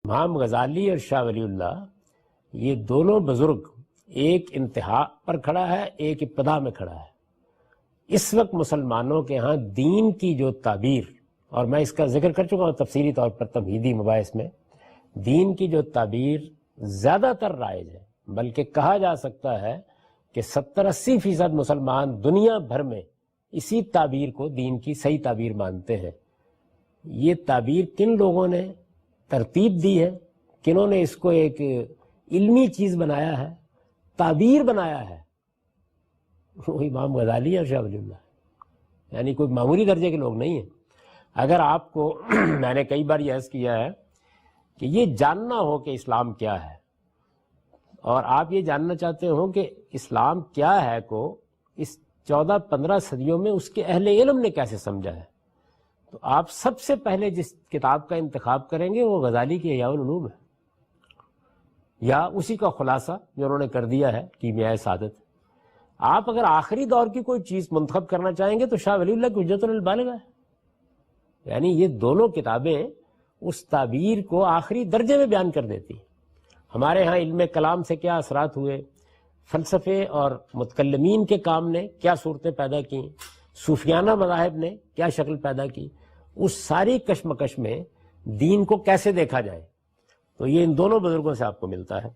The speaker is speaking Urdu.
امام غزالی اور شاہ ولی اللہ یہ دونوں بزرگ ایک انتہا پر کھڑا ہے، ایک ابتدا میں کھڑا ہے۔ اس وقت مسلمانوں کے ہاں دین کی جو تعبیر، اور میں اس کا ذکر کر چکا ہوں تفصیلی طور پر تمہیدی مباحث میں، دین کی جو تعبیر زیادہ تر رائج ہے، بلکہ کہا جا سکتا ہے کہ 70-80% مسلمان دنیا بھر میں اسی تعبیر کو دین کی صحیح تعبیر مانتے ہیں۔ یہ تعبیر کن لوگوں نے ترتیب دی ہے، کنہوں نے اس کو ایک علمی چیز بنایا ہے، تعبیر بنایا ہے، وہ امام غزالی اور شاہ ولی اللہ، یعنی کوئی معمولی درجے کے لوگ نہیں ہیں۔ اگر آپ کو میں نے کئی بار یہ عرض کیا ہے کہ یہ جاننا ہو کہ اسلام کیا ہے، اور آپ یہ جاننا چاہتے ہو کہ اسلام کیا ہے کو اس 14-15 صدیوں میں اس کے اہل علم نے کیسے سمجھا ہے، تو آپ سب سے پہلے جس کتاب کا انتخاب کریں گے وہ غزالی کی احیاء العلوم ہے، یا اسی کا خلاصہ جو انہوں نے کر دیا ہے کیمیائے سعادت۔ آپ اگر آخری دور کی کوئی چیز منتخب کرنا چاہیں گے تو شاہ ولی اللہ کی حجت البالغہ ہے، یعنی یہ دونوں کتابیں اس تعبیر کو آخری درجے میں بیان کر دیتی ہیں۔ ہمارے ہاں علم کلام سے کیا اثرات ہوئے، فلسفے اور متکلمین کے کام نے کیا صورتیں پیدا کی، صوفیانہ مذاہب نے کیا شکل پیدا کی، اس ساری کشمکش میں دین کو کیسے دیکھا جائے، تو یہ ان دونوں بزرگوں سے آپ کو ملتا ہے۔